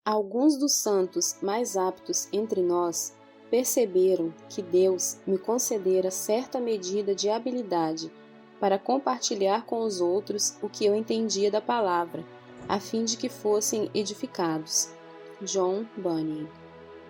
Alguns dos santos mais aptos entre nós perceberam que Deus me concedera certa medida de habilidade para compartilhar com os outros o que eu entendia da palavra, a fim de que fossem edificados. John Bunyan.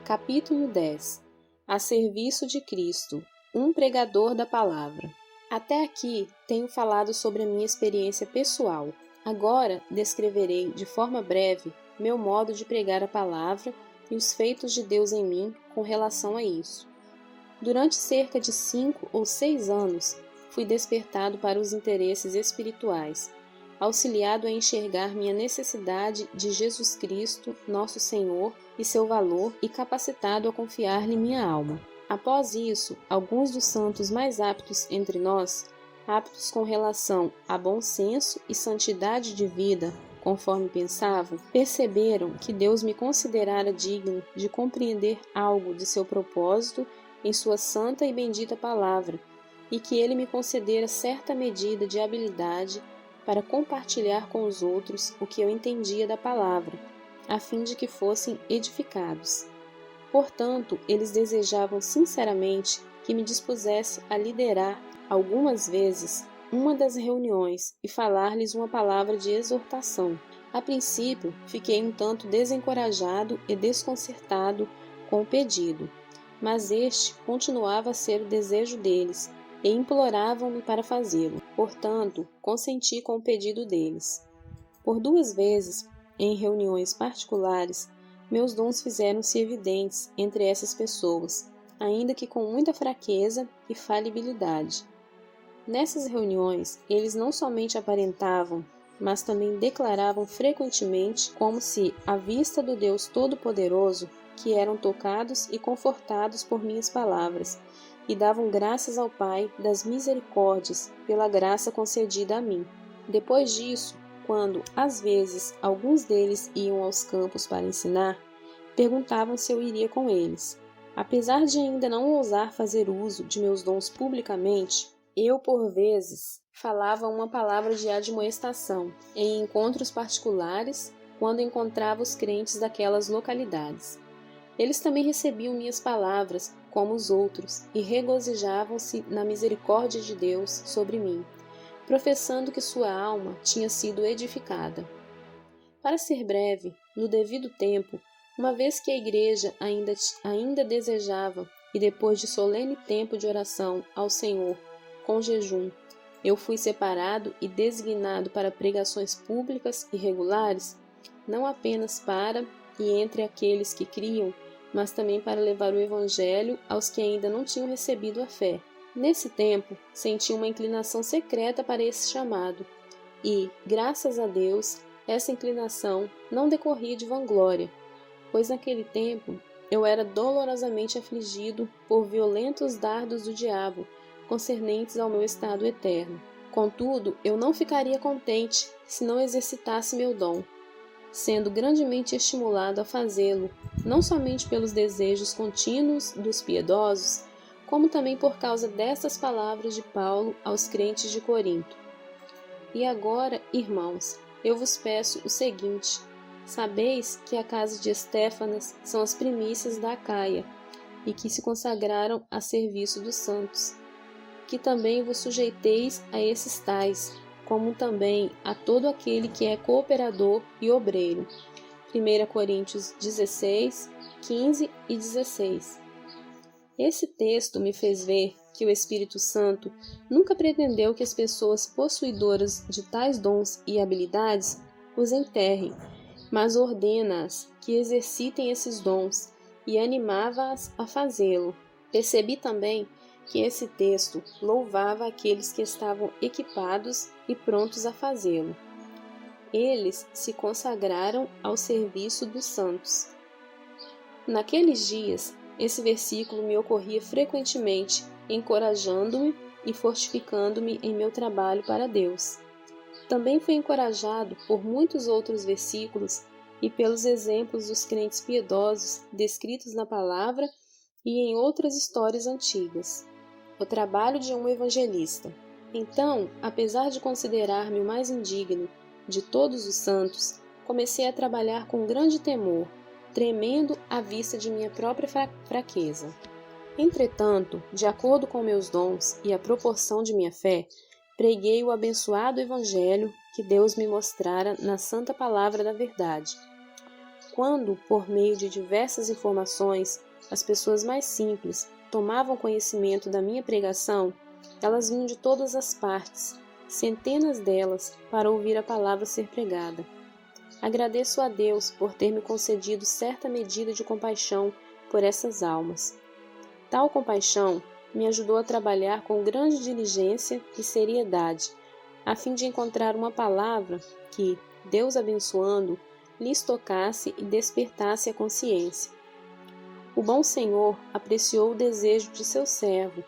Capítulo 10. A serviço de Cristo, um pregador da palavra. Até aqui tenho falado sobre a minha experiência pessoal. Agora descreverei de forma breve meu modo de pregar a palavra e os feitos de Deus em mim com relação a isso. Durante cerca de 5 ou 6 anos, fui despertado para os interesses espirituais, auxiliado a enxergar minha necessidade de Jesus Cristo, nosso Senhor, e seu valor, e capacitado a confiar-lhe minha alma. Após isso, alguns dos santos mais aptos entre nós, aptos com relação a bom senso e santidade de vida, conforme pensavam, perceberam que Deus me considerara digno de compreender algo de seu propósito em sua santa e bendita palavra, e que ele me concedera certa medida de habilidade para compartilhar com os outros o que eu entendia da palavra, a fim de que fossem edificados. Portanto, eles desejavam sinceramente que me dispusesse a liderar, algumas vezes, uma das reuniões e falar-lhes uma palavra de exortação. A princípio, fiquei um tanto desencorajado e desconcertado com o pedido, mas este continuava a ser o desejo deles e imploravam-me para fazê-lo. Portanto, consenti com o pedido deles. Por 2 vezes, em reuniões particulares, meus dons fizeram-se evidentes entre essas pessoas, ainda que com muita fraqueza e falibilidade. Nessas reuniões, eles não somente aparentavam, mas também declaravam frequentemente, como se, à vista do Deus Todo-Poderoso, que eram tocados e confortados por minhas palavras, e davam graças ao Pai das misericórdias pela graça concedida a mim. Depois disso, quando, às vezes, alguns deles iam aos campos para ensinar, perguntavam se eu iria com eles. Apesar de ainda não ousar fazer uso de meus dons publicamente, eu, por vezes, falava uma palavra de admoestação em encontros particulares quando encontrava os crentes daquelas localidades. Eles também recebiam minhas palavras, como os outros, e regozijavam-se na misericórdia de Deus sobre mim, professando que sua alma tinha sido edificada. Para ser breve, no devido tempo, uma vez que a igreja ainda desejava, e depois de solene tempo de oração ao Senhor, com jejum, eu fui separado e designado para pregações públicas e regulares, não apenas para e entre aqueles que criam, mas também para levar o Evangelho aos que ainda não tinham recebido a fé. Nesse tempo, senti uma inclinação secreta para esse chamado, e, graças a Deus, essa inclinação não decorria de vanglória, pois naquele tempo eu era dolorosamente afligido por violentos dardos do diabo, concernentes ao meu estado eterno. Contudo, eu não ficaria contente se não exercitasse meu dom, sendo grandemente estimulado a fazê-lo, não somente pelos desejos contínuos dos piedosos, como também por causa destas palavras de Paulo aos crentes de Corinto. E agora, irmãos, eu vos peço o seguinte: sabeis que a casa de Estéfanas são as primícias da Acaia, e que se consagraram a serviço dos santos, que também vos sujeiteis a esses tais, como também a todo aquele que é cooperador e obreiro. 1 Coríntios 16, 15 e 16. Esse texto me fez ver que o Espírito Santo nunca pretendeu que as pessoas possuidoras de tais dons e habilidades os enterrem, mas ordena-as que exercitem esses dons e animava-as a fazê-lo. Percebi também que esse texto louvava aqueles que estavam equipados e prontos a fazê-lo. Eles se consagraram ao serviço dos santos. Naqueles dias, esse versículo me ocorria frequentemente, encorajando-me e fortificando-me em meu trabalho para Deus. Também fui encorajado por muitos outros versículos e pelos exemplos dos crentes piedosos descritos na palavra e em outras histórias antigas. O trabalho de um evangelista. Então, apesar de considerar-me o mais indigno de todos os santos, comecei a trabalhar com grande temor, tremendo à vista de minha própria fraqueza. Entretanto, de acordo com meus dons e a proporção de minha fé, preguei o abençoado Evangelho que Deus me mostrara na santa palavra da verdade. Quando, por meio de diversas informações, as pessoas mais simples tomavam conhecimento da minha pregação, elas vinham de todas as partes, centenas delas, para ouvir a palavra ser pregada. Agradeço a Deus por ter me concedido certa medida de compaixão por essas almas. Tal compaixão me ajudou a trabalhar com grande diligência e seriedade, a fim de encontrar uma palavra que, Deus abençoando, lhes tocasse e despertasse a consciência. O bom Senhor apreciou o desejo de seu servo,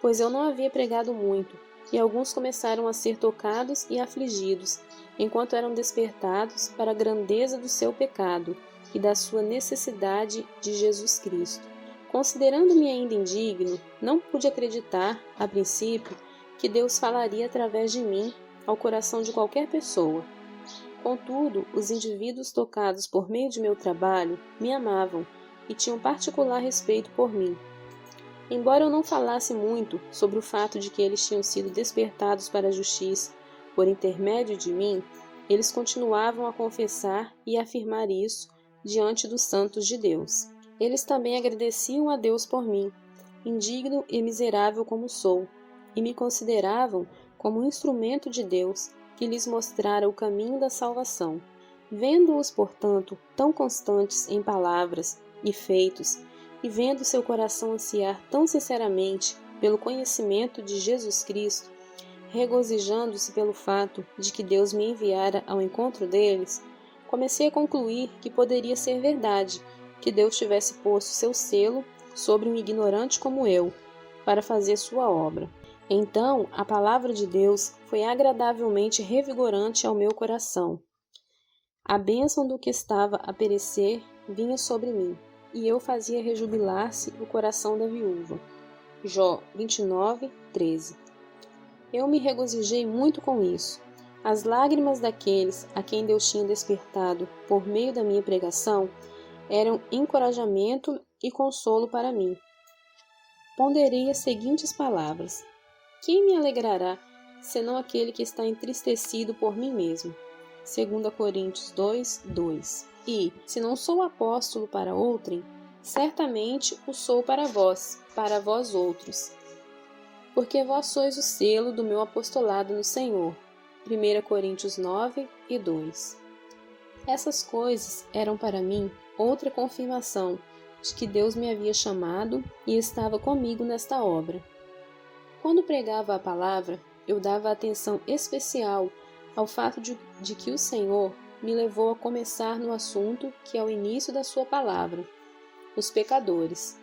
pois eu não havia pregado muito, e alguns começaram a ser tocados e afligidos, enquanto eram despertados para a grandeza do seu pecado e da sua necessidade de Jesus Cristo. Considerando-me ainda indigno, não pude acreditar, a princípio, que Deus falaria através de mim ao coração de qualquer pessoa. Contudo, os indivíduos tocados por meio de meu trabalho me amavam e tinham particular respeito por mim. Embora eu não falasse muito sobre o fato de que eles tinham sido despertados para a justiça por intermédio de mim, eles continuavam a confessar e afirmar isso diante dos santos de Deus. Eles também agradeciam a Deus por mim, indigno e miserável como sou, e me consideravam como um instrumento de Deus que lhes mostrara o caminho da salvação. Vendo-os, portanto, tão constantes em palavras e feitos, e vendo seu coração ansiar tão sinceramente pelo conhecimento de Jesus Cristo, regozijando-se pelo fato de que Deus me enviara ao encontro deles, comecei a concluir que poderia ser verdade que Deus tivesse posto seu selo sobre um ignorante como eu, para fazer sua obra. Então, a palavra de Deus foi agradavelmente revigorante ao meu coração. A bênção do que estava a perecer vinha sobre mim, e eu fazia rejubilar-se o coração da viúva. Jó 29:13. Eu me regozijei muito com isso. As lágrimas daqueles a quem Deus tinha despertado por meio da minha pregação eram encorajamento e consolo para mim. Ponderei as seguintes palavras: quem me alegrará, senão aquele que está entristecido por mim mesmo? 2 Coríntios 2:2. E, se não sou apóstolo para outrem, certamente o sou para vós outros. Porque vós sois o selo do meu apostolado no Senhor. 1 Coríntios 9:2. Essas coisas eram para mim outra confirmação de que Deus me havia chamado e estava comigo nesta obra. Quando pregava a palavra, eu dava atenção especial ao fato de que o Senhor me levou a começar no assunto que é o início da sua palavra, os pecadores.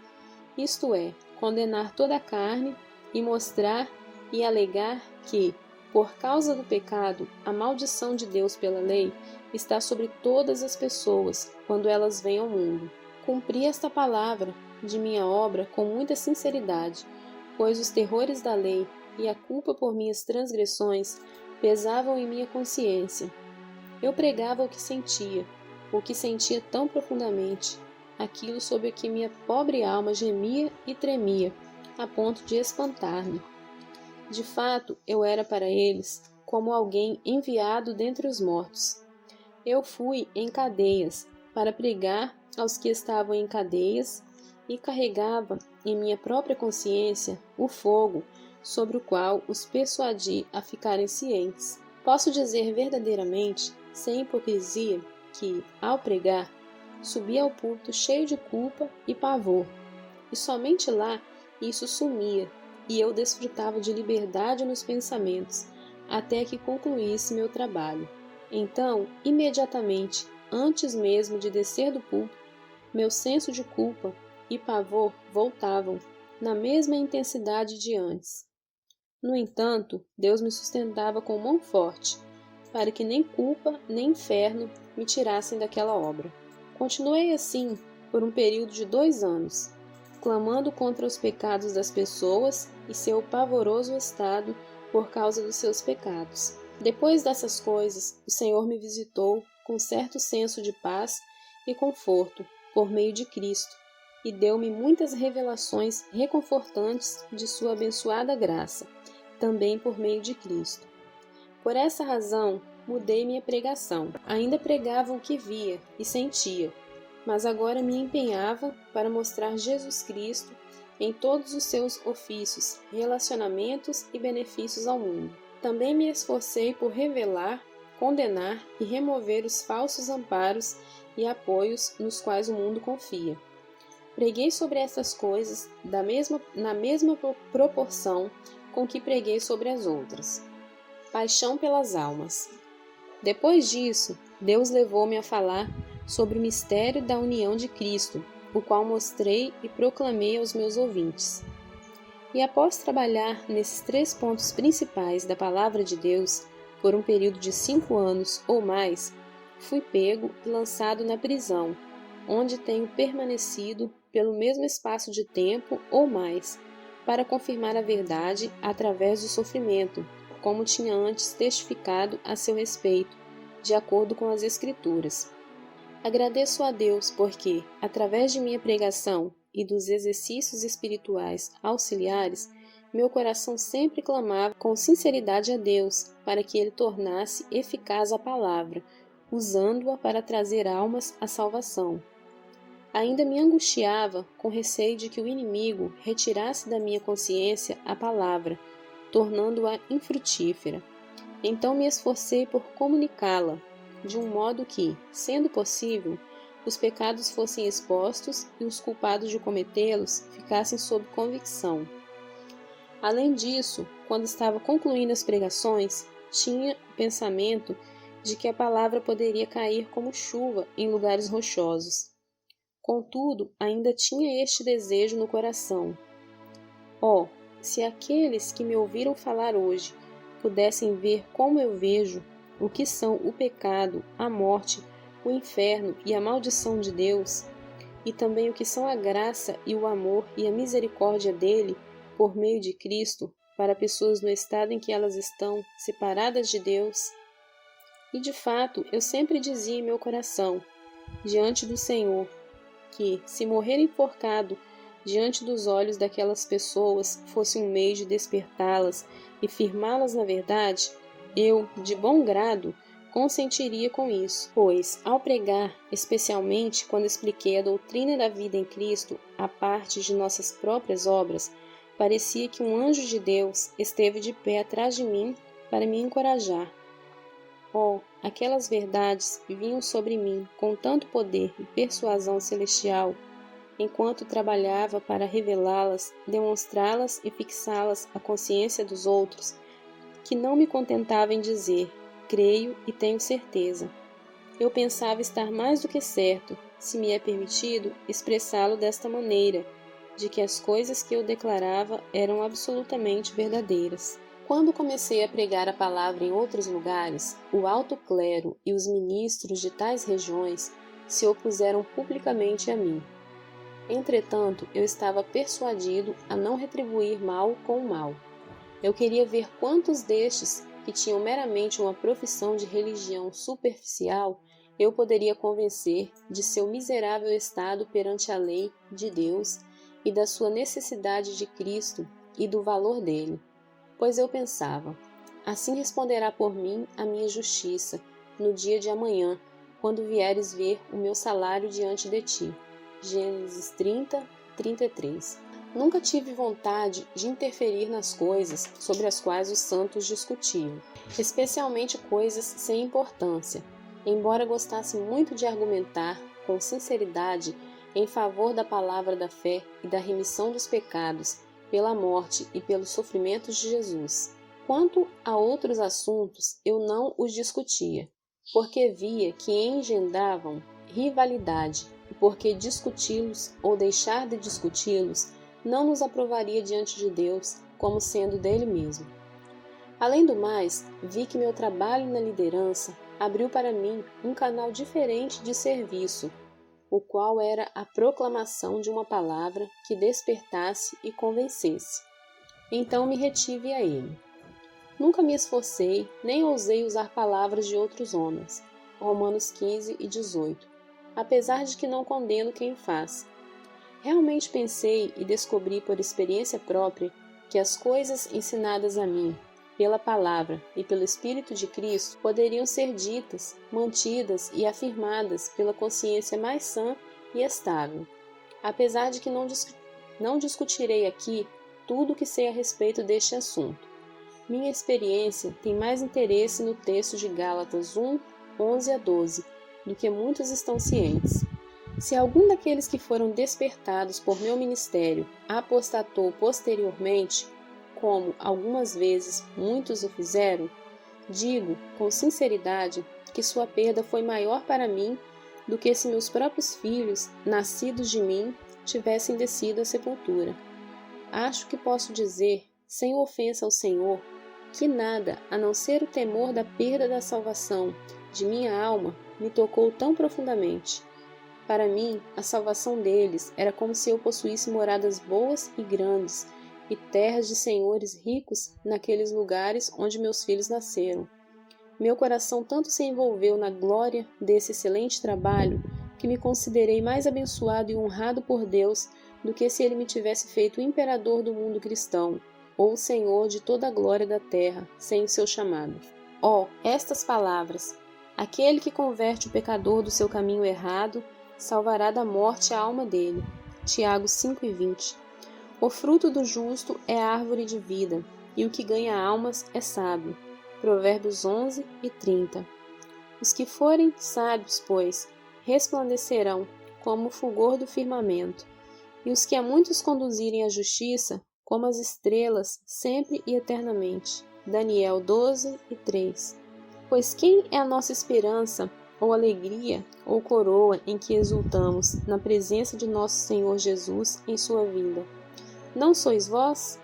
Isto é, condenar toda a carne e mostrar e alegar que, por causa do pecado, a maldição de Deus pela lei está sobre todas as pessoas quando elas vêm ao mundo. Cumpri esta palavra de minha obra com muita sinceridade, pois os terrores da lei e a culpa por minhas transgressões pesavam em minha consciência. Eu pregava o que sentia tão profundamente, aquilo sobre o que minha pobre alma gemia e tremia, a ponto de espantar-me. De fato, eu era para eles como alguém enviado dentre os mortos. Eu fui em cadeias para pregar aos que estavam em cadeias e carregava em minha própria consciência o fogo sobre o qual os persuadi a ficarem cientes. Posso dizer verdadeiramente, sem hipocrisia, que, ao pregar, subi ao púlpito cheio de culpa e pavor, e somente lá isso sumia, e eu desfrutava de liberdade nos pensamentos, até que concluísse meu trabalho. Então, imediatamente, antes mesmo de descer do púlpito, meu senso de culpa e pavor voltavam, na mesma intensidade de antes. No entanto, Deus me sustentava com mão forte, para que nem culpa nem inferno me tirassem daquela obra. Continuei assim por um período de 2 anos, clamando contra os pecados das pessoas e seu pavoroso estado por causa dos seus pecados. Depois dessas coisas, o Senhor me visitou com certo senso de paz e conforto, por meio de Cristo, e deu-me muitas revelações reconfortantes de sua abençoada graça, também por meio de Cristo. Por essa razão, mudei minha pregação. Ainda pregava o que via e sentia, mas agora me empenhava para mostrar Jesus Cristo em todos os seus ofícios, relacionamentos e benefícios ao mundo. Também me esforcei por revelar, condenar e remover os falsos amparos e apoios nos quais o mundo confia. Preguei sobre essas coisas na mesma proporção com que preguei sobre as outras. Paixão pelas almas. Depois disso, Deus levou-me a falar sobre o mistério da união de Cristo, o qual mostrei e proclamei aos meus ouvintes. E após trabalhar nesses 3 pontos principais da Palavra de Deus por um período de 5 anos ou mais, fui pego e lançado na prisão, onde tenho permanecido pelo mesmo espaço de tempo ou mais, para confirmar a verdade através do sofrimento, como tinha antes testificado a seu respeito, de acordo com as Escrituras. Agradeço a Deus porque, através de minha pregação e dos exercícios espirituais auxiliares, meu coração sempre clamava com sinceridade a Deus para que Ele tornasse eficaz a palavra, usando-a para trazer almas à salvação. Ainda me angustiava com receio de que o inimigo retirasse da minha consciência a palavra, tornando-a infrutífera. Então me esforcei por comunicá-la, de um modo que, sendo possível, os pecados fossem expostos e os culpados de cometê-los ficassem sob convicção. Além disso, quando estava concluindo as pregações, tinha o pensamento de que a palavra poderia cair como chuva em lugares rochosos. Contudo, ainda tinha este desejo no coração. Se aqueles que me ouviram falar hoje pudessem ver como eu vejo, o que são o pecado, a morte, o inferno e a maldição de Deus, e também o que são a graça e o amor e a misericórdia dele, por meio de Cristo, para pessoas no estado em que elas estão, separadas de Deus. E de fato, eu sempre dizia em meu coração, diante do Senhor, que, se morrer enforcado diante dos olhos daquelas pessoas fosse um meio de despertá-las e firmá-las na verdade, eu, de bom grado, consentiria com isso, pois, ao pregar, especialmente quando expliquei a doutrina da vida em Cristo, a parte de nossas próprias obras, parecia que um anjo de Deus esteve de pé atrás de mim para me encorajar. Aquelas verdades vinham sobre mim com tanto poder e persuasão celestial, enquanto trabalhava para revelá-las, demonstrá-las e fixá-las à consciência dos outros, que não me contentava em dizer, creio e tenho certeza. Eu pensava estar mais do que certo, se me é permitido expressá-lo desta maneira, de que as coisas que eu declarava eram absolutamente verdadeiras. Quando comecei a pregar a palavra em outros lugares, o alto clero e os ministros de tais regiões se opuseram publicamente a mim. Entretanto, eu estava persuadido a não retribuir mal com o mal. Eu queria ver quantos destes, que tinham meramente uma profissão de religião superficial, eu poderia convencer de seu miserável estado perante a lei de Deus e da sua necessidade de Cristo e do valor dele. Pois eu pensava, assim responderá por mim a minha justiça, no dia de amanhã, quando vieres ver o meu salário diante de ti. Gênesis 30, 33. Nunca tive vontade de interferir nas coisas sobre as quais os santos discutiam, especialmente coisas sem importância, embora gostasse muito de argumentar com sinceridade em favor da palavra da fé e da remissão dos pecados, pela morte e pelos sofrimentos de Jesus. Quanto a outros assuntos, eu não os discutia, porque via que engendravam rivalidade, e porque discuti-los ou deixar de discuti-los não nos aprovaria diante de Deus como sendo dele mesmo. Além do mais, vi que meu trabalho na liderança abriu para mim um canal diferente de serviço, o qual era a proclamação de uma palavra que despertasse e convencesse. Então me retive a ele. Nunca me esforcei, nem ousei usar palavras de outros homens. Romanos 15 e 18. apesar de que não condeno quem o faz. Realmente pensei e descobri por experiência própria que as coisas ensinadas a mim, pela palavra e pelo Espírito de Cristo, poderiam ser ditas, mantidas e afirmadas pela consciência mais sã e estável. Apesar de que não discutirei aqui tudo o que sei a respeito deste assunto. Minha experiência tem mais interesse no texto de Gálatas 1, 11 a 12, do que muitos estão cientes. Se algum daqueles que foram despertados por meu ministério apostatou posteriormente, como algumas vezes muitos o fizeram, digo com sinceridade que sua perda foi maior para mim do que se meus próprios filhos, nascidos de mim, tivessem descido à sepultura. Acho que posso dizer, sem ofensa ao Senhor, que nada, a não ser o temor da perda da salvação de minha alma, me tocou tão profundamente. Para mim, a salvação deles era como se eu possuísse moradas boas e grandes, e terras de senhores ricos naqueles lugares onde meus filhos nasceram. Meu coração tanto se envolveu na glória desse excelente trabalho, que me considerei mais abençoado e honrado por Deus do que se ele me tivesse feito o imperador do mundo cristão, ou o senhor de toda a glória da terra, sem o seu chamado. Estas palavras! Aquele que converte o pecador do seu caminho errado, salvará da morte a alma dele. Tiago 5:20. O fruto do justo é a árvore de vida, e o que ganha almas é sábio. Provérbios 11:30. Os que forem sábios, pois, resplandecerão como o fulgor do firmamento, e os que a muitos conduzirem à justiça, como as estrelas, sempre e eternamente. Daniel 12:3. Pois quem é a nossa esperança, ou alegria, ou coroa em que exultamos na presença de nosso Senhor Jesus em sua vinda? Não sois vós?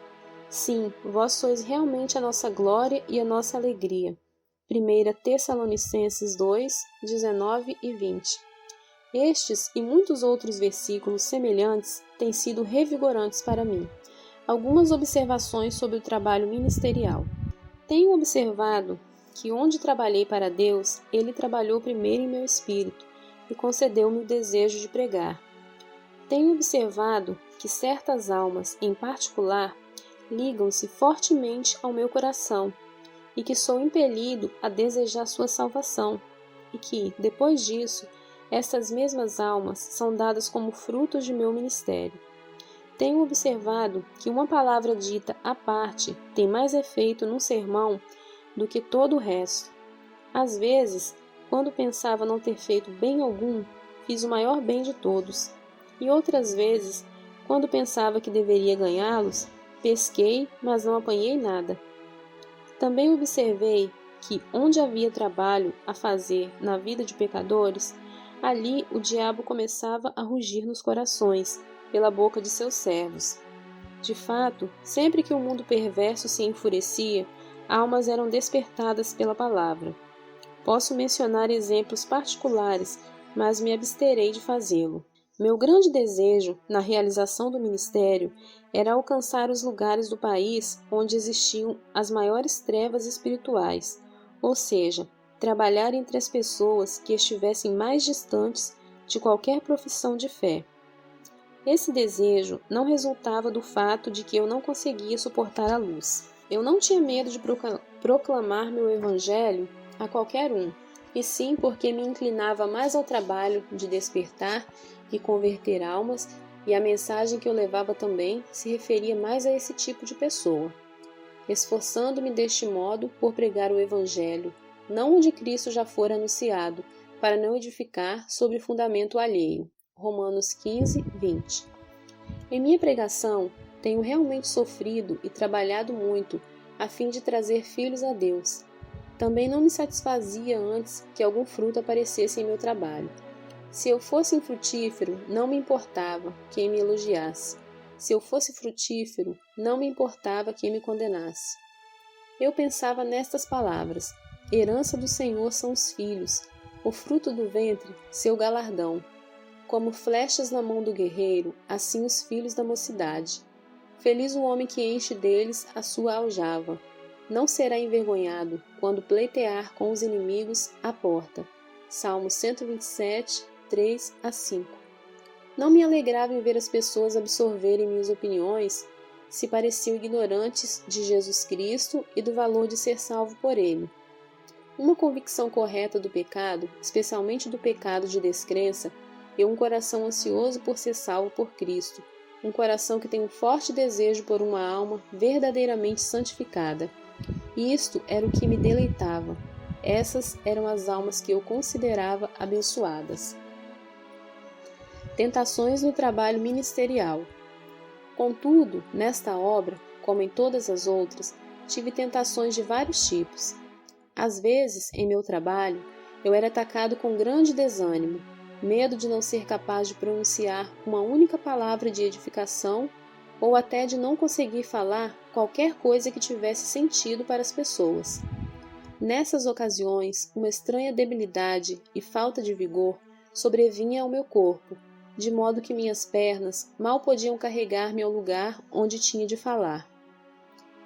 Sim, vós sois realmente a nossa glória e a nossa alegria. 1 Tessalonicenses 2, 19 e 20. Estes e muitos outros versículos semelhantes têm sido revigorantes para mim. Algumas observações sobre o trabalho ministerial. Tenho observado que onde trabalhei para Deus, Ele trabalhou primeiro em meu espírito e concedeu-me o desejo de pregar. Tenho observado que certas almas, em particular, ligam-se fortemente ao meu coração e que sou impelido a desejar sua salvação e que, depois disso, estas mesmas almas são dadas como frutos de meu ministério. Tenho observado que uma palavra dita à parte tem mais efeito num sermão do que todo o resto. Às vezes, quando pensava não ter feito bem algum, fiz o maior bem de todos. E outras vezes, quando pensava que deveria ganhá-los, pesquei, mas não apanhei nada. Também observei que, onde havia trabalho a fazer na vida de pecadores, ali o diabo começava a rugir nos corações, pela boca de seus servos. De fato, sempre que o mundo perverso se enfurecia, almas eram despertadas pela palavra. Posso mencionar exemplos particulares, mas me absterei de fazê-lo. Meu grande desejo, na realização do ministério, era alcançar os lugares do país onde existiam as maiores trevas espirituais, ou seja, trabalhar entre as pessoas que estivessem mais distantes de qualquer profissão de fé. Esse desejo não resultava do fato de que eu não conseguia suportar a luz. Eu não tinha medo de proclamar meu evangelho a qualquer um, e sim porque me inclinava mais ao trabalho de despertar e converter almas, e a mensagem que eu levava também se referia mais a esse tipo de pessoa, esforçando-me deste modo por pregar o evangelho, não o de Cristo já fora anunciado, para não edificar sobre fundamento alheio. Romanos 15:20. Em minha pregação, tenho realmente sofrido e trabalhado muito a fim de trazer filhos a Deus. Também não me satisfazia antes que algum fruto aparecesse em meu trabalho. Se eu fosse infrutífero, não me importava quem me elogiasse. Se eu fosse frutífero, não me importava quem me condenasse. Eu pensava nestas palavras: herança do Senhor são os filhos, o fruto do ventre, seu galardão. Como flechas na mão do guerreiro, assim os filhos da mocidade. Feliz o homem que enche deles a sua aljava. Não será envergonhado quando pleitear com os inimigos à porta. Salmo 127, 3 a 5. Não me alegrava em ver as pessoas absorverem minhas opiniões se pareciam ignorantes de Jesus Cristo e do valor de ser salvo por Ele. Uma convicção correta do pecado, especialmente do pecado de descrença, e um coração ansioso por ser salvo por Cristo, um coração que tem um forte desejo por uma alma verdadeiramente santificada. Isto era o que me deleitava. Essas eram as almas que eu considerava abençoadas. Tentações no trabalho ministerial. Contudo, nesta obra, como em todas as outras, tive tentações de vários tipos. Às vezes, em meu trabalho, eu era atacado com grande desânimo, medo de não ser capaz de pronunciar uma única palavra de edificação ou até de não conseguir falar qualquer coisa que tivesse sentido para as pessoas. Nessas ocasiões, uma estranha debilidade e falta de vigor sobrevinha ao meu corpo, de modo que minhas pernas mal podiam carregar-me ao lugar onde tinha de falar.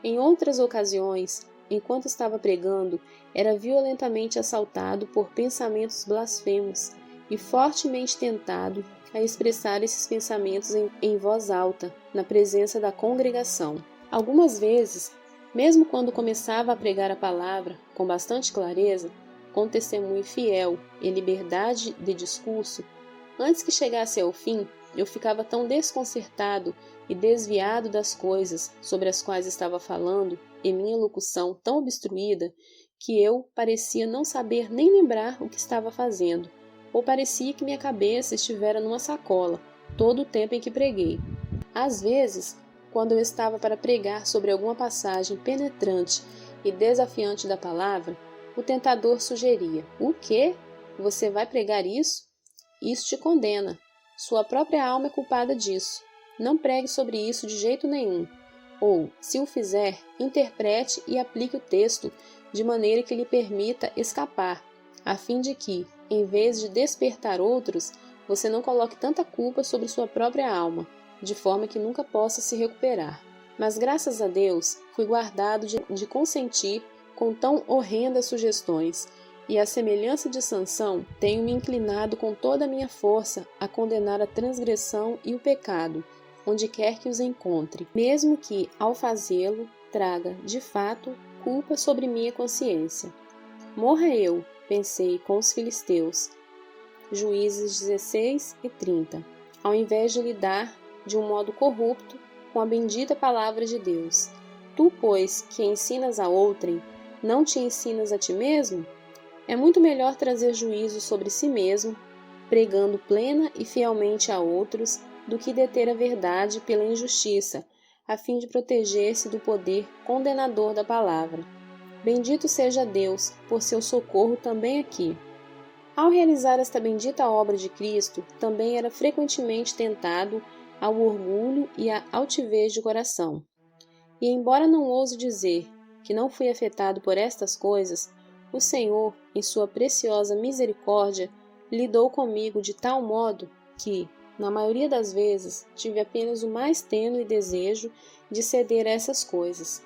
Em outras ocasiões, enquanto estava pregando, era violentamente assaltado por pensamentos blasfemos e fortemente tentado a expressar esses pensamentos em voz alta, na presença da congregação. Algumas vezes, mesmo quando começava a pregar a palavra com bastante clareza, com testemunho fiel e liberdade de discurso, antes que chegasse ao fim, eu ficava tão desconcertado e desviado das coisas sobre as quais estava falando, e minha locução tão obstruída, que eu parecia não saber nem lembrar o que estava fazendo, ou parecia que minha cabeça estivera numa sacola, todo o tempo em que preguei. Às vezes, quando eu estava para pregar sobre alguma passagem penetrante e desafiante da palavra, o tentador sugeria: "O quê? Você vai pregar isso? Isso te condena. Sua própria alma é culpada disso. Não pregue sobre isso de jeito nenhum. Ou, se o fizer, interprete e aplique o texto de maneira que lhe permita escapar, a fim de que, em vez de despertar outros, você não coloque tanta culpa sobre sua própria alma, de forma que nunca possa se recuperar." Mas, graças a Deus, fui guardado de consentir com tão horrendas sugestões, e à semelhança de Sansão, tenho me inclinado com toda a minha força a condenar a transgressão e o pecado, onde quer que os encontre, mesmo que, ao fazê-lo, traga, de fato, culpa sobre minha consciência. Morra eu, pensei, com os filisteus. Juízes 16 e 30. Ao invés de lidar de um modo corrupto com a bendita palavra de Deus. Tu, pois, que ensinas a outrem, não te ensinas a ti mesmo? É muito melhor trazer juízo sobre si mesmo, pregando plena e fielmente a outros, do que deter a verdade pela injustiça, a fim de proteger-se do poder condenador da palavra. Bendito seja Deus, por seu socorro também aqui. Ao realizar esta bendita obra de Cristo, também era frequentemente tentado ao orgulho e à altivez de coração. E embora não ouse dizer que não fui afetado por estas coisas, o Senhor, em sua preciosa misericórdia, lidou comigo de tal modo que, na maioria das vezes, tive apenas o mais tênue desejo de ceder a essas coisas.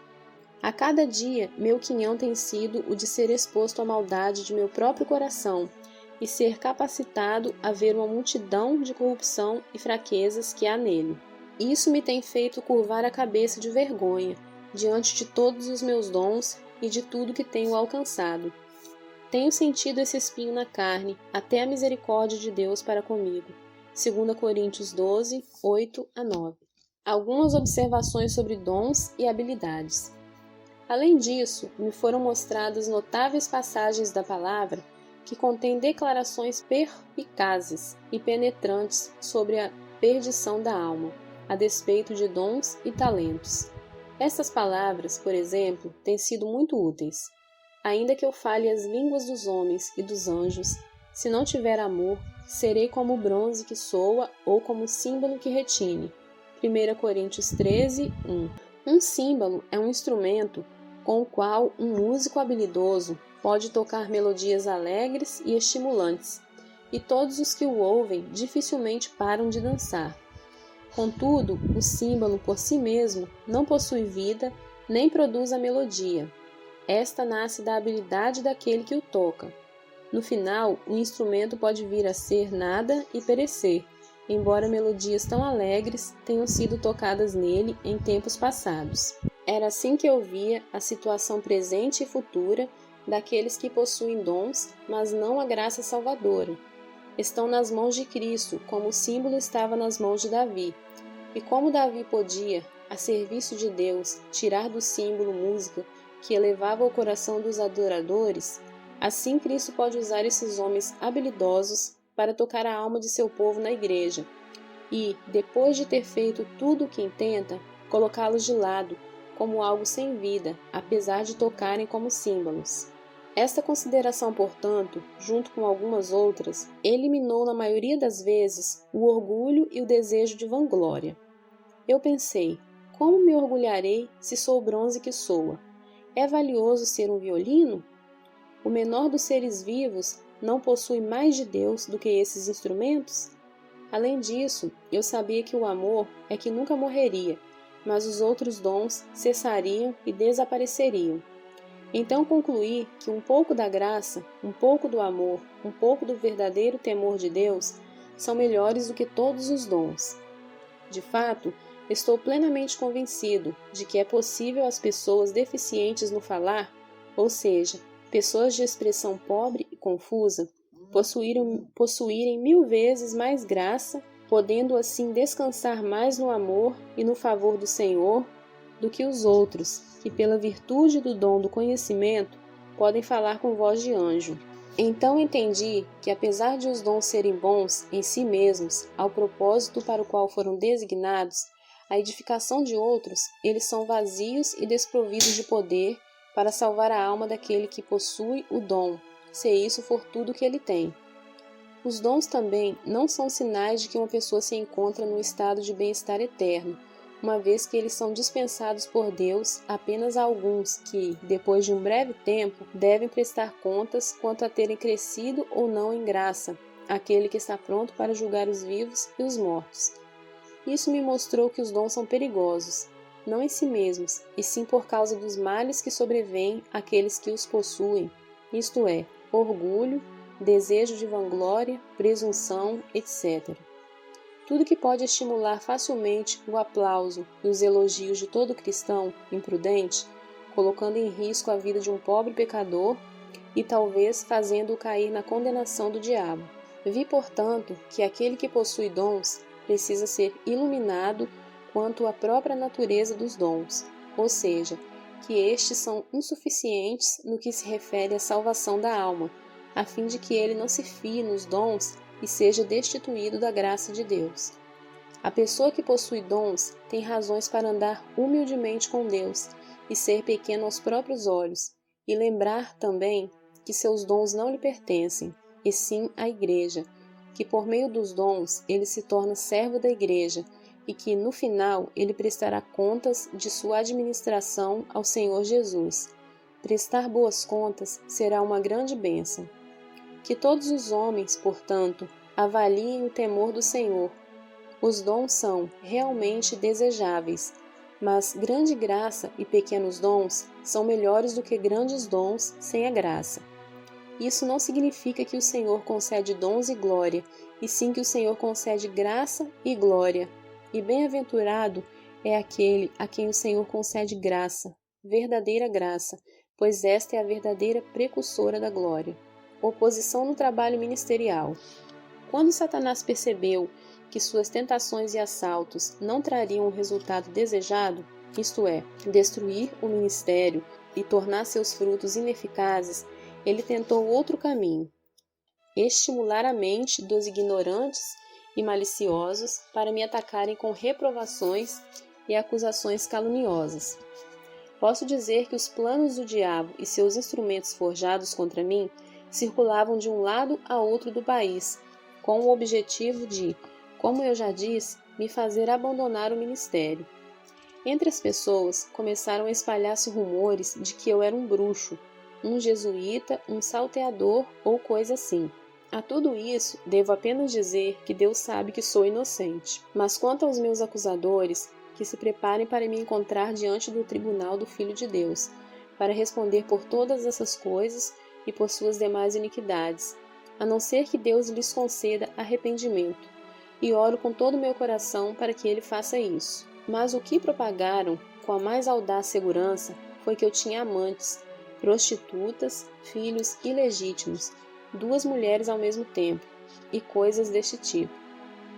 A cada dia, meu quinhão tem sido o de ser exposto à maldade de meu próprio coração e ser capacitado a ver uma multidão de corrupção e fraquezas que há nele. Isso me tem feito curvar a cabeça de vergonha diante de todos os meus dons e de tudo que tenho alcançado. Tenho sentido esse espinho na carne, até a misericórdia de Deus para comigo. 2 Coríntios 12, 8 a 9. Algumas observações sobre dons e habilidades. Além disso, me foram mostradas notáveis passagens da palavra que contêm declarações perspicazes e penetrantes sobre a perdição da alma, a despeito de dons e talentos. Estas palavras, por exemplo, têm sido muito úteis. Ainda que eu fale as línguas dos homens e dos anjos, se não tiver amor, serei como o bronze que soa ou como o símbolo que retine. 1 Coríntios 13, 1. Um símbolo é um instrumento com o qual um músico habilidoso pode tocar melodias alegres e estimulantes, e todos os que o ouvem dificilmente param de dançar. Contudo, o símbolo por si mesmo não possui vida nem produz a melodia. Esta nasce da habilidade daquele que o toca. No final, o instrumento pode vir a ser nada e perecer, embora melodias tão alegres tenham sido tocadas nele em tempos passados. Era assim que eu via a situação presente e futura daqueles que possuem dons, mas não a graça salvadora. Estão nas mãos de Cristo, como o símbolo estava nas mãos de Davi. E como Davi podia, a serviço de Deus, tirar do símbolo música que elevava o coração dos adoradores, assim Cristo pode usar esses homens habilidosos para tocar a alma de seu povo na igreja e, depois de ter feito tudo o que intenta, colocá-los de lado como algo sem vida, apesar de tocarem como símbolos. Esta consideração, portanto, junto com algumas outras, eliminou na maioria das vezes o orgulho e o desejo de vanglória. Eu pensei, como me orgulharei se sou o bronze que soa? É valioso ser um violino? O menor dos seres vivos não possui mais de Deus do que esses instrumentos? Além disso, eu sabia que o amor é que nunca morreria, mas os outros dons cessariam e desapareceriam. Então concluí que um pouco da graça, um pouco do amor, um pouco do verdadeiro temor de Deus são melhores do que todos os dons. De fato, estou plenamente convencido de que é possível às pessoas deficientes no falar, ou seja, pessoas de expressão pobre e confusa, possuírem 1000 vezes mais graça, podendo assim descansar mais no amor e no favor do Senhor do que os outros, que pela virtude do dom do conhecimento podem falar com voz de anjo. Então entendi que apesar de os dons serem bons em si mesmos, ao propósito para o qual foram designados, a edificação de outros, eles são vazios e desprovidos de poder para salvar a alma daquele que possui o dom, se isso for tudo que ele tem. Os dons também não são sinais de que uma pessoa se encontra num estado de bem-estar eterno, uma vez que eles são dispensados por Deus apenas a alguns que, depois de um breve tempo, devem prestar contas quanto a terem crescido ou não em graça, aquele que está pronto para julgar os vivos e os mortos. Isso me mostrou que os dons são perigosos, não em si mesmos, e sim por causa dos males que sobrevêm àqueles que os possuem, isto é, orgulho, desejo de vanglória, presunção, etc. Tudo que pode estimular facilmente o aplauso e os elogios de todo cristão imprudente, colocando em risco a vida de um pobre pecador e talvez fazendo-o cair na condenação do diabo. Vi, portanto, que aquele que possui dons precisa ser iluminado quanto à própria natureza dos dons, ou seja, que estes são insuficientes no que se refere à salvação da alma, a fim de que ele não se fie nos dons e seja destituído da graça de Deus. A pessoa que possui dons tem razões para andar humildemente com Deus e ser pequeno aos próprios olhos, e lembrar também que seus dons não lhe pertencem, e sim à Igreja, que por meio dos dons ele se torna servo da Igreja e que, no final, ele prestará contas de sua administração ao Senhor Jesus. Prestar boas contas será uma grande bênção. Que todos os homens, portanto, avaliem o temor do Senhor. Os dons são realmente desejáveis, mas grande graça e pequenos dons são melhores do que grandes dons sem a graça. Isso não significa que o Senhor concede dons e glória, e sim que o Senhor concede graça e glória. E bem-aventurado é aquele a quem o Senhor concede graça, verdadeira graça, pois esta é a verdadeira precursora da glória. Oposição no trabalho ministerial. Quando Satanás percebeu que suas tentações e assaltos não trariam o resultado desejado, isto é, destruir o ministério e tornar seus frutos ineficazes, ele tentou outro caminho: estimular a mente dos ignorantes e maliciosos para me atacarem com reprovações e acusações caluniosas. Posso dizer que os planos do diabo e seus instrumentos forjados contra mim circulavam de um lado a outro do país, com o objetivo de, como eu já disse, me fazer abandonar o ministério. Entre as pessoas começaram a espalhar-se rumores de que eu era um bruxo, um jesuíta, um salteador ou coisa assim. A tudo isso, devo apenas dizer que Deus sabe que sou inocente. Mas quanto aos meus acusadores, que se preparem para me encontrar diante do tribunal do Filho de Deus, para responder por todas essas coisas e por suas demais iniquidades, a não ser que Deus lhes conceda arrependimento. E oro com todo o meu coração para que ele faça isso. Mas o que propagaram com a mais audaz segurança foi que eu tinha amantes, prostitutas, filhos ilegítimos, 2 mulheres ao mesmo tempo, e coisas deste tipo.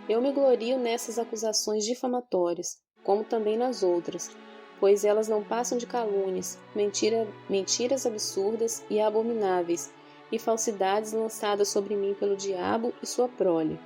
Eu me glorio nessas acusações difamatórias, como também nas outras, pois elas não passam de calúnias, mentiras absurdas e abomináveis, e falsidades lançadas sobre mim pelo diabo e sua prole.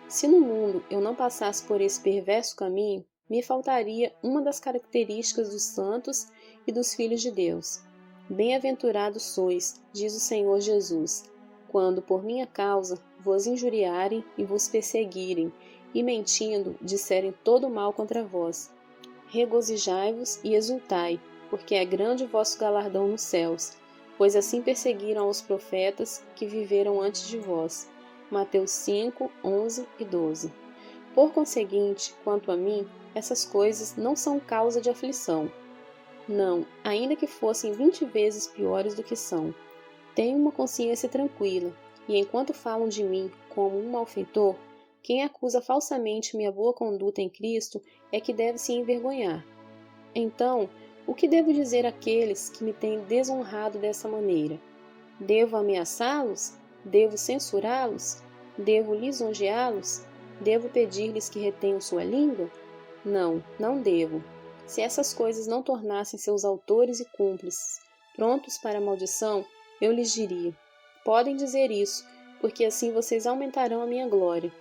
Se no mundo eu não passasse por esse perverso caminho, me faltaria uma das características dos santos e dos filhos de Deus. Bem-aventurados sois, diz o Senhor Jesus, quando por minha causa vos injuriarem e vos perseguirem, e mentindo disserem todo mal contra vós. Regozijai-vos e exultai, porque é grande o vosso galardão nos céus, pois assim perseguiram os profetas que viveram antes de vós. Mateus 5, 11 e 12. Por conseguinte, quanto a mim, essas coisas não são causa de aflição. Não, ainda que fossem 20 vezes piores do que são. Tenho uma consciência tranquila, e enquanto falam de mim como um malfeitor, quem acusa falsamente minha boa conduta em Cristo é que deve se envergonhar. Então, o que devo dizer àqueles que me têm desonrado dessa maneira? Devo ameaçá-los? Devo censurá-los? Devo lisonjeá-los? Devo pedir-lhes que retenham sua língua? Não, não devo. Se essas coisas não tornassem seus autores e cúmplices prontos para a maldição, eu lhes diria: podem dizer isso, porque assim vocês aumentarão a minha glória.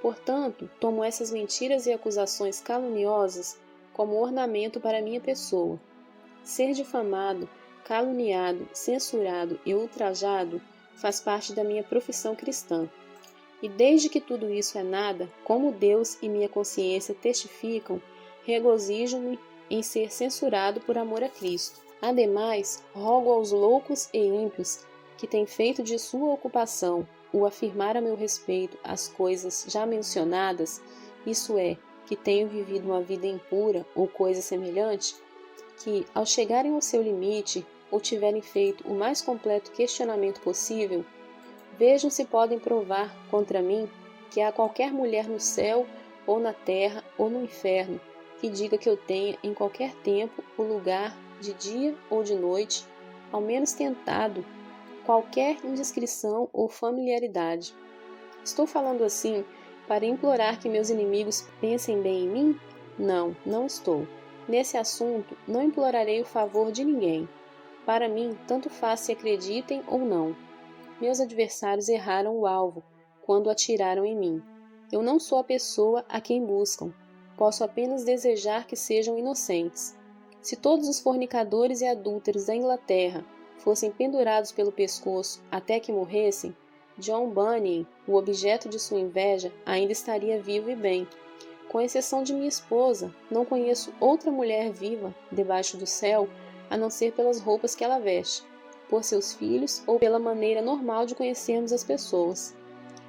Portanto, tomo essas mentiras e acusações caluniosas como ornamento para minha pessoa. Ser difamado, caluniado, censurado e ultrajado faz parte da minha profissão cristã. E desde que tudo isso é nada, como Deus e minha consciência testificam, regozijo-me em ser censurado por amor a Cristo. Ademais, rogo aos loucos e ímpios que têm feito de sua ocupação o afirmar a meu respeito as coisas já mencionadas, isso é, que tenho vivido uma vida impura ou coisa semelhante, que, ao chegarem ao seu limite ou tiverem feito o mais completo questionamento possível, vejam se podem provar contra mim que há qualquer mulher no céu, ou na terra, ou no inferno, que diga que eu tenha em qualquer tempo o lugar, de dia ou de noite, ao menos tentado, qualquer indiscrição ou familiaridade. Estou falando assim para implorar que meus inimigos pensem bem em mim? Não, não estou. Nesse assunto, não implorarei o favor de ninguém. Para mim, tanto faz se acreditem ou não. Meus adversários erraram o alvo quando atiraram em mim. Eu não sou a pessoa a quem buscam. Posso apenas desejar que sejam inocentes. Se todos os fornicadores e adúlteros da Inglaterra fossem pendurados pelo pescoço até que morressem, John Bunyan, o objeto de sua inveja, ainda estaria vivo e bem. Com exceção de minha esposa, não conheço outra mulher viva debaixo do céu, a não ser pelas roupas que ela veste, por seus filhos ou pela maneira normal de conhecermos as pessoas.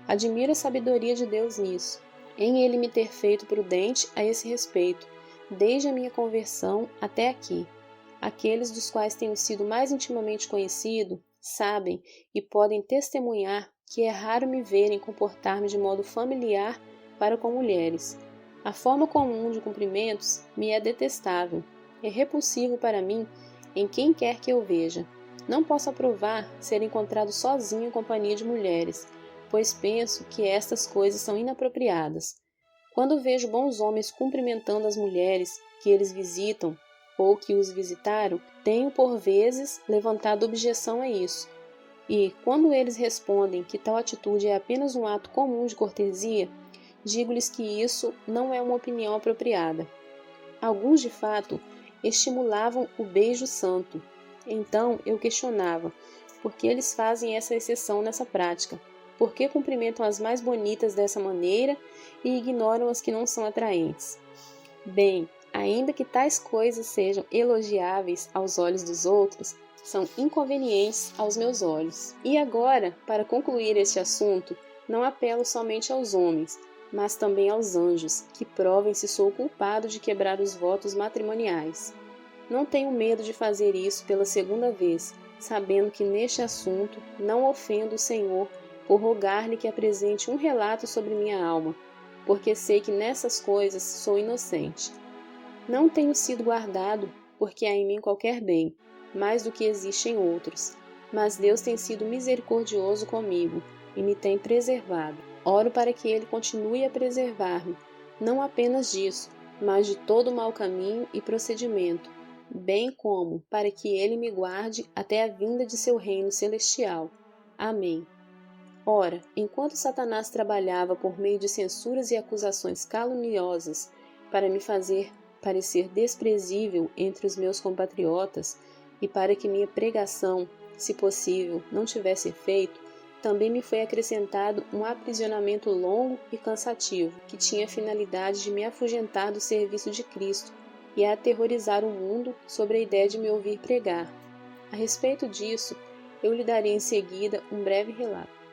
Admiro a sabedoria de Deus nisso, em Ele me ter feito prudente a esse respeito, desde a minha conversão até aqui. Aqueles dos quais tenho sido mais intimamente conhecido sabem e podem testemunhar que é raro me verem comportar-me de modo familiar para com mulheres. A forma comum de cumprimentos me é detestável, é repulsivo para mim em quem quer que eu veja. Não posso aprovar ser encontrado sozinho em companhia de mulheres, pois penso que estas coisas são inapropriadas. Quando vejo bons homens cumprimentando as mulheres que eles visitam ou que os visitaram, tenho por vezes levantado objeção a isso. E, quando eles respondem que tal atitude é apenas um ato comum de cortesia, digo-lhes que isso não é uma opinião apropriada. Alguns, de fato, estimulavam o beijo santo. Então eu questionava, por que eles fazem essa exceção nessa prática? Por que cumprimentam as mais bonitas dessa maneira e ignoram as que não são atraentes? Bem, ainda que tais coisas sejam elogiáveis aos olhos dos outros, são inconvenientes aos meus olhos. E agora, para concluir este assunto, não apelo somente aos homens, mas também aos anjos, que provem se sou culpado de quebrar os votos matrimoniais. Não tenho medo de fazer isso pela segunda vez, sabendo que neste assunto não ofendo o Senhor por rogar-lhe que apresente um relato sobre minha alma, porque sei que nessas coisas sou inocente. Não tenho sido guardado porque há em mim qualquer bem, mais do que existe em outros, mas Deus tem sido misericordioso comigo e me tem preservado. Oro para que Ele continue a preservar-me, não apenas disso, mas de todo mau caminho e procedimento, bem como para que Ele me guarde até a vinda de seu reino celestial. Amém. Ora, enquanto Satanás trabalhava por meio de censuras e acusações caluniosas para me fazer parecer desprezível entre os meus compatriotas e para que minha pregação, se possível, não tivesse efeito, também me foi acrescentado um aprisionamento longo e cansativo, que tinha a finalidade de me afugentar do serviço de Cristo e a aterrorizar o mundo sobre a ideia de me ouvir pregar. A respeito disso, eu lhe darei em seguida um breve relato.